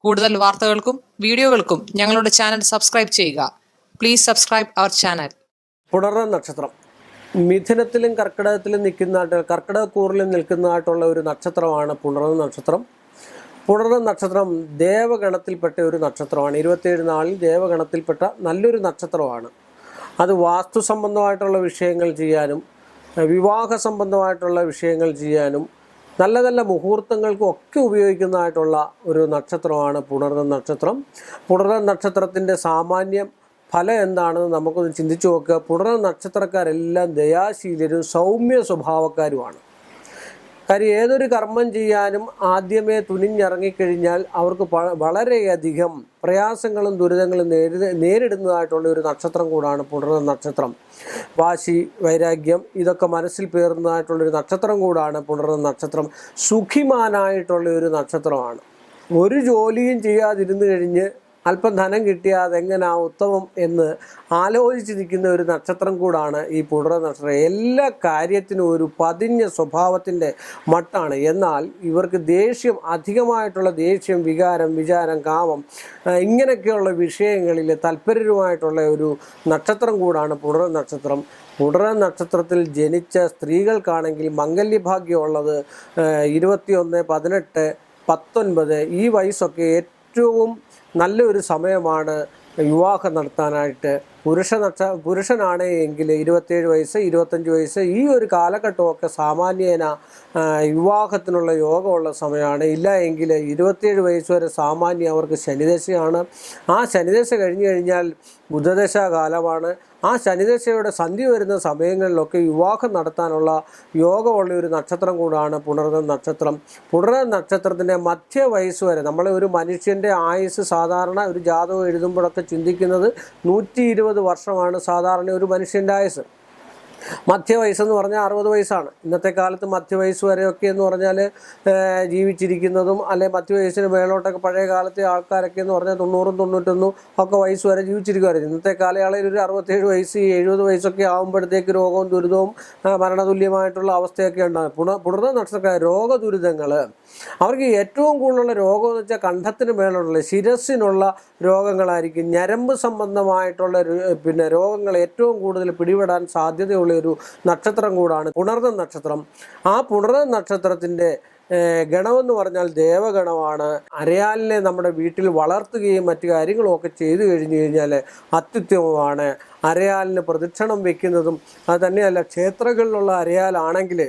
കൂടുതൽ വാർത്തകൾക്കും വീഡിയോകൾക്കും ഞങ്ങളുടെ ചാനൽ സബ്സ്ക്രൈബ് ചെയ്യുക. Please subscribe our channel. പുണർന്ന നക്ഷത്രം മിഥുനത്തിലും കർക്കിടകത്തിലും കർക്കിടകക്കൂറിലും നിൽക്കുന്നതായിട്ടുള്ള ഒരു നക്ഷത്രമാണ് പുണർന്ന നക്ഷത്രം. പുണർന്ന നക്ഷത്രം ദേവഗണത്തിൽപ്പെട്ട ഒരു നക്ഷത്രമാണ്. 27 നാളിൽ ദേവഗണത്തിൽപ്പെട്ട നല്ലൊരു നക്ഷത്രമാണ്. അത് വാസ്തു സംബന്ധമായിട്ടുള്ള വിഷയങ്ങൾ ചെയ്യാനും വിവാഹ സംബന്ധമായിട്ടുള്ള വിഷയങ്ങൾ ചെയ്യാനും നല്ല നല്ല മുഹൂർത്തങ്ങൾക്കും ഒക്കെ ഉപയോഗിക്കുന്നതായിട്ടുള്ള ഒരു നക്ഷത്രമാണ് പുണർന്ന നക്ഷത്രം. പുണർന്ന നക്ഷത്രത്തിൻ്റെ സാമാന്യം ഫലം എന്താണെന്ന് നമുക്കൊന്ന് ചിന്തിച്ചു നോക്കുക. പുണർന്ന നക്ഷത്രക്കാരെല്ലാം ദയാശീലരും സൗമ്യ സ്വഭാവക്കാരുമാണ്. കാര്യം ഏതൊരു കർമ്മം ചെയ്യാനും ആദ്യമേ തുനിഞ്ഞിറങ്ങിക്കഴിഞ്ഞാൽ അവർക്ക് വളരെയധികം പ്രയാസങ്ങളും ദുരിതങ്ങളും നേരിടുന്നതായിട്ടുള്ള ഒരു നക്ഷത്രം കൂടാണ് പുണർന്ന നക്ഷത്രം. വാശി, വൈരാഗ്യം ഇതൊക്കെ മനസ്സിൽ പേറുന്നതായിട്ടുള്ളൊരു നക്ഷത്രം കൂടാണ് പുണർന്ന നക്ഷത്രം. സുഖിമാനായിട്ടുള്ള ഒരു നക്ഷത്രമാണ്. ഒരു ജോലിയും ചെയ്യാതിരുന്നു കഴിഞ്ഞ് അല്പം ധനം കിട്ടിയാൽ അതെങ്ങനെയാ ഉത്തമം എന്ന് ആലോചിച്ച് നിൽക്കുന്ന ഒരു നക്ഷത്രം കൂടാണ് ഈ പുണർന്ന നക്ഷത്രം. എല്ലാ കാര്യത്തിനും ഒരു പതിഞ്ഞ സ്വഭാവത്തിൻ്റെ മട്ടാണ്. എന്നാൽ ഇവർക്ക് ദേഷ്യം, അധികമായിട്ടുള്ള ദേഷ്യം, വിചാരം, കാമം ഇങ്ങനെയൊക്കെയുള്ള വിഷയങ്ങളിൽ തൽപരരുമായിട്ടുള്ള ഒരു നക്ഷത്രം കൂടാണ് പുണർന്ന നക്ഷത്രം. പുണർന്ന നക്ഷത്രത്തിൽ ജനിച്ച സ്ത്രീകൾക്കാണെങ്കിൽ മംഗല്യഭാഗ്യമുള്ളത് 21, 18, 19 ഈ വയസ്സൊക്കെ ഏറ്റവും നല്ലൊരു സമയമാണ് വിവാഹം നടത്താനായിട്ട്. പുരുഷനാണ് എങ്കിൽ 27 വയസ്സ്, 25 വയസ്സ് ഈ ഒരു കാലഘട്ടമൊക്കെ സാമാന്യേന വിവാഹത്തിനുള്ള യോഗമുള്ള സമയമാണ്. ഇല്ല എങ്കിൽ 27 വയസ്സ് വരെ സാമാന്യം അവർക്ക് ശനിദശയാണ്. ആ ശനിദശ കഴിഞ്ഞു കഴിഞ്ഞാൽ ബുധദശ കാലമാണ്. ആ ശനിദശയുടെ സന്ധി വരുന്ന സമയങ്ങളിലൊക്കെ വിവാഹം നടത്താനുള്ള യോഗമുള്ള ഒരു നക്ഷത്രം കൂടാണ് പുണർന്ന നക്ഷത്രം. പുണർന്ന നക്ഷത്രത്തിൻ്റെ മധ്യ വയസ്സ് വരെ നമ്മൾ ഒരു മനുഷ്യൻ്റെ ആയുസ് സാധാരണ ഒരു ജാതകം എഴുതുമ്പോഴൊക്കെ ചിന്തിക്കുന്നത് 120 വർഷമാണ് സാധാരണ ഒരു മനുഷ്യൻ്റെ ആയുസ്. മധ്യവയസ്സെന്ന് പറഞ്ഞാൽ 60 വയസ്സാണ്. ഇന്നത്തെ കാലത്ത് മധ്യവയസ്സ് വരെയൊക്കെ എന്ന് പറഞ്ഞാൽ ജീവിച്ചിരിക്കുന്നതും അല്ലെ മധ്യവയസ്സിന് മേലോട്ടൊക്കെ പഴയ കാലത്തെ ആൾക്കാരൊക്കെ എന്ന് പറഞ്ഞാൽ 90, 91 ഒക്കെ വയസ്സ് വരെ ജീവിച്ചിരിക്കുമായിരുന്നു. ഇന്നത്തെ കാലയളവിൽ ഒരു 67 വയസ്സ്, 70 വയസ്സൊക്കെ ആകുമ്പോഴത്തേക്ക് രോഗവും ദുരിതവും മരണതുല്യമായിട്ടുള്ള അവസ്ഥയൊക്കെ ഉണ്ടാകും. പുണർന്ന നക്ഷത്രക്കാർ രോഗദുരിതങ്ങൾ അവർക്ക് ഏറ്റവും കൂടുതലുള്ള രോഗം എന്ന് വെച്ചാൽ കണ്ഠത്തിന് മേലുള്ള ശിരസ്സിനുള്ള രോഗങ്ങളായിരിക്കും. ഞരമ്പ് സംബന്ധമായിട്ടുള്ള രോഗങ്ങൾ ഏറ്റവും കൂടുതൽ പിടിപെടാൻ സാധ്യതയുള്ള ഒരു നക്ഷത്രം കൂടാണ് പുണർന്ന നക്ഷത്രം. ആ പുണർന്ന നക്ഷത്രത്തിൻ്റെ ഗണമെന്ന് പറഞ്ഞാൽ ദേവഗണമാണ്. അരയാലിനെ നമ്മുടെ വീട്ടിൽ വളർത്തുകയും മറ്റു കാര്യങ്ങളുമൊക്കെ ചെയ്തു കഴിഞ്ഞു കഴിഞ്ഞാൽ അത്യുത്തമമാണ്. അരയാലിന് പ്രദക്ഷിണം വയ്ക്കുന്നതും അത് തന്നെയല്ല, ക്ഷേത്രങ്ങളിലുള്ള അരയാലാണെങ്കിൽ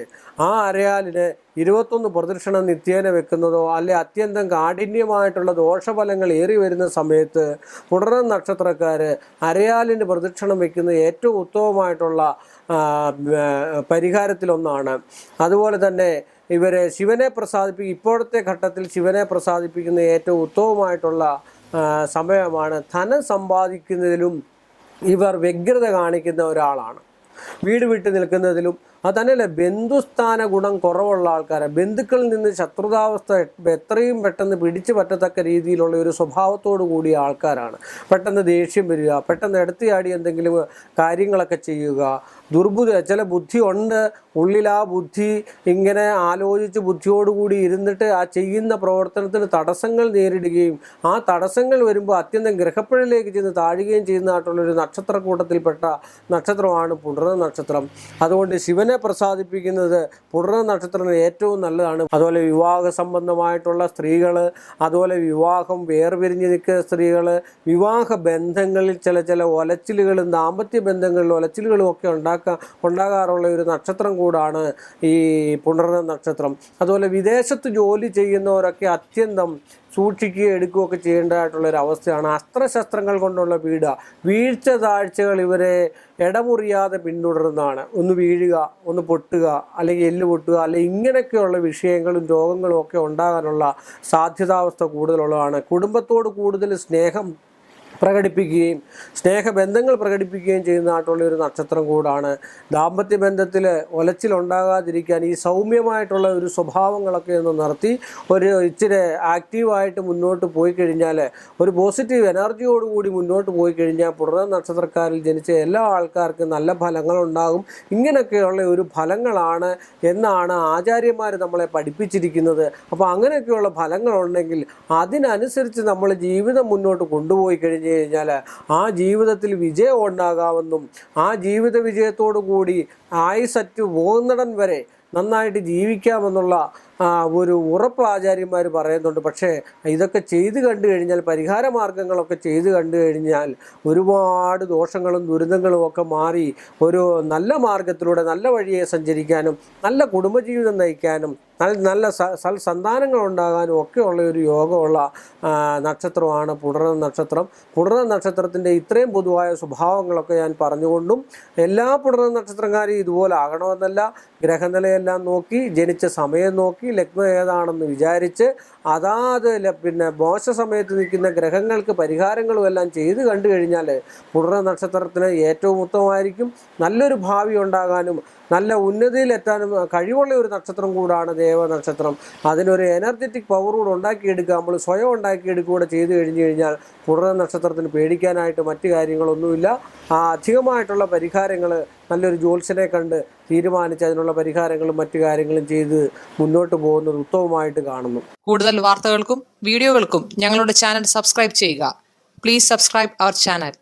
ആ അരയാലിന് 21 പ്രദക്ഷിണം നിത്യേന വെക്കുന്നതോ അല്ലെ അത്യന്തം കാഠിന്യമായിട്ടുള്ള ദോഷഫലങ്ങൾ ഏറി വരുന്ന സമയത്ത് പുണർന്ന നക്ഷത്രക്കാർ അരയാലിന് പ്രദക്ഷിണം വയ്ക്കുന്നത് ഏറ്റവും ഉത്തമമായിട്ടുള്ള പരിഹാരത്തിലൊന്നാണ്. അതുപോലെ തന്നെ ഇവരെ ശിവനെ ഇപ്പോഴത്തെ ഘട്ടത്തിൽ ശിവനെ പ്രസാദിപ്പിക്കുന്ന ഏറ്റവും ഉത്തമമായിട്ടുള്ള സമയമാണ്. ധനം സമ്പാദിക്കുന്നതിലും ഇവർ വ്യഗ്രത കാണിക്കുന്ന ഒരാളാണ്. വീട് വിട്ട് നിൽക്കുന്നതിലും അതന്നെയല്ല, ബന്ധുസ്ഥാന ഗുണം കുറവുള്ള ആൾക്കാരെ ബന്ധുക്കളിൽ നിന്ന് ശത്രുതാവസ്ഥ എത്രയും പെട്ടെന്ന് പിടിച്ചു പറ്റത്തക്ക രീതിയിലുള്ള ഒരു സ്വഭാവത്തോടു കൂടിയ ആൾക്കാരാണ്. പെട്ടെന്ന് ദേഷ്യം വരിക, പെട്ടെന്ന് എടുത്തിയാടി എന്തെങ്കിലും കാര്യങ്ങളൊക്കെ ചെയ്യുക, ചില ബുദ്ധി ഉണ്ട് ഉള്ളിൽ. ആ ബുദ്ധി ഇങ്ങനെ ആലോചിച്ച് ബുദ്ധിയോടുകൂടി ഇരുന്നിട്ട് ആ ചെയ്യുന്ന പ്രവർത്തനത്തിന് തടസ്സങ്ങൾ നേരിടുകയും ആ തടസ്സങ്ങൾ വരുമ്പോൾ അത്യന്തം ഗ്രഹപ്പിഴയിലേക്ക് ചെന്ന് താഴുകയും ചെയ്യുന്നതായിട്ടുള്ളൊരു നക്ഷത്രക്കൂട്ടത്തിൽപ്പെട്ട നക്ഷത്രമാണ് പുണർന്ന നക്ഷത്രം. അതുകൊണ്ട് ശിവനെ പ്രസാദിപ്പിക്കുന്നത് പുണർന്ന നക്ഷത്രത്തിന് ഏറ്റവും നല്ലതാണ്. അതുപോലെ വിവാഹ സംബന്ധമായിട്ടുള്ള സ്ത്രീകൾ, അതുപോലെ വിവാഹം വേർപിരിഞ്ഞ് നിൽക്കുന്ന സ്ത്രീകൾ, വിവാഹ ബന്ധങ്ങളിൽ ചില ഒലച്ചിലുകളും ദാമ്പത്യ ബന്ധങ്ങളിൽ ഒലച്ചിലുകളും ഒക്കെ ഉണ്ടാകാറുള്ള ഒരു നക്ഷത്രം കൂടാണ് ഈ പുണർന്ന നക്ഷത്രം. അതുപോലെ വിദേശത്ത് ജോലി ചെയ്യുന്നവരൊക്കെ അത്യന്തം സൂക്ഷിക്കുകയും എടുക്കുകയൊക്കെ ചെയ്യേണ്ടതായിട്ടുള്ളൊരവസ്ഥയാണ്. അസ്ത്രശസ്ത്രങ്ങൾ കൊണ്ടുള്ള വീഴ്ച താഴ്ചകൾ ഇവരെ ഇടമുറിയാതെ പിന്തുടരുന്നതാണ്. ഒന്ന് വീഴുക, ഒന്ന് പൊട്ടുക, അല്ലെങ്കിൽ എല്ല് പൊട്ടുക, അല്ലെങ്കിൽ ഇങ്ങനെയൊക്കെയുള്ള വിഷയങ്ങളും രോഗങ്ങളും ഒക്കെ ഉണ്ടാകാനുള്ള സാധ്യതാവസ്ഥ കൂടുതലുള്ളതാണ്. കുടുംബത്തോട് കൂടുതൽ സ്നേഹം പ്രകടിപ്പിക്കുകയും സ്നേഹബന്ധങ്ങൾ പ്രകടിപ്പിക്കുകയും ചെയ്യുന്നതായിട്ടുള്ള ഒരു നക്ഷത്രം കൂടാണ്. ദാമ്പത്യ ബന്ധത്തിൽ ഒലച്ചിലുണ്ടാകാതിരിക്കാൻ ഈ സൗമ്യമായിട്ടുള്ള ഒരു സ്വഭാവങ്ങളൊക്കെ ഒന്ന് നിർത്തി ഒരു ഇച്ചിരി ആക്റ്റീവായിട്ട് മുന്നോട്ട് പോയി കഴിഞ്ഞാൽ, ഒരു പോസിറ്റീവ് എനർജിയോടുകൂടി മുന്നോട്ട് പോയി കഴിഞ്ഞാൽ പുണർദം നക്ഷത്രക്കാരിൽ ജനിച്ച എല്ലാ ആൾക്കാർക്കും നല്ല ഫലങ്ങളുണ്ടാകും. ഇങ്ങനെയൊക്കെയുള്ള ഒരു ഫലങ്ങളാണ് എന്നാണ് ആചാര്യന്മാർ നമ്മളെ പഠിപ്പിച്ചിരിക്കുന്നത്. അപ്പോൾ അങ്ങനെയൊക്കെയുള്ള ഫലങ്ങളുണ്ടെങ്കിൽ അതിനനുസരിച്ച് നമ്മൾ ജീവിതം മുന്നോട്ട് കൊണ്ടുപോയി കഴിഞ്ഞാൽ ആ ജീവിതത്തിൽ വിജയം ഉണ്ടാകാമെന്നും ആ ജീവിത വിജയത്തോടു കൂടി ആയുസ്സറ്റു പോകുന്നിടം വരെ നന്നായിട്ട് ജീവിക്കാമെന്നുള്ള ഒരു ഉറപ്പ് ആചാര്യന്മാർ പറയുന്നുണ്ട്. പക്ഷേ ഇതൊക്കെ ചെയ്തു കണ്ടു കഴിഞ്ഞാൽ, പരിഹാര മാർഗങ്ങളൊക്കെ ചെയ്തു കണ്ടു കഴിഞ്ഞാൽ ഒരുപാട് ദോഷങ്ങളും ദുരിതങ്ങളും ഒക്കെ മാറി ഒരു നല്ല മാർഗത്തിലൂടെ നല്ല വഴിയെ സഞ്ചരിക്കാനും നല്ല കുടുംബജീവിതം നയിക്കാനും നല്ല സൽസന്താനങ്ങൾ ഉണ്ടാകാനും ഒക്കെയുള്ള ഒരു യോഗമുള്ള നക്ഷത്രമാണ് പുണർദം നക്ഷത്രം. പുണർദം നക്ഷത്രത്തിൻ്റെ ഇത്രയും പൊതുവായ സ്വഭാവങ്ങളൊക്കെ ഞാൻ പറഞ്ഞുകൊണ്ടും എല്ലാ പുണർദം നക്ഷത്രക്കാരും ഇതുപോലെ ആകണമെന്നല്ല, ഗ്രഹനിലയെല്ലാം നോക്കി ജനിച്ച സമയം നോക്കി ലഗ്നം ഏതാണെന്ന് വിചാരിച്ച് അതാത് മോശ സമയത്ത് നിൽക്കുന്ന ഗ്രഹങ്ങൾക്ക് പരിഹാരങ്ങളും എല്ലാം ചെയ്ത് കണ്ടു കഴിഞ്ഞാൽ പുണർദം നക്ഷത്രത്തിന് ഏറ്റവും ഉത്തമമായിരിക്കും. നല്ലൊരു ഭാവി ഉണ്ടാകാനും നല്ല ഉന്നതിയിലെത്താനും കഴിവുള്ള ഒരു നക്ഷത്രം കൂടാണ് ദേവനക്ഷത്രം. അതിനൊരു എനർജറ്റിക് പവർ കൂടെ ഉണ്ടാക്കിയെടുക്കുക, നമ്മൾ സ്വയം ഉണ്ടാക്കിയെടുക്കുക ചെയ്തു കഴിഞ്ഞു കഴിഞ്ഞാൽ പുണർദം നക്ഷത്രത്തിന് പേടിക്കാനായിട്ട് മറ്റു കാര്യങ്ങളൊന്നുമില്ല. അധികമായിട്ടുള്ള പരിഹാരങ്ങൾ നല്ലൊരു ജ്യോത്സ്യനെ കണ്ട് തീരുമാനിച്ച് അതിനുള്ള പരിഹാരങ്ങളും മറ്റു കാര്യങ്ങളും ചെയ്ത് മുന്നോട്ട് പോകുന്നത് ഉത്തമമായിട്ട് കാണുന്നു. കൂടുതൽ വാർത്തകൾക്കും വീഡിയോകൾക്കും ഞങ്ങളുടെ ചാനൽ സബ്സ്ക്രൈബ് ചെയ്യുക. Please subscribe our channel.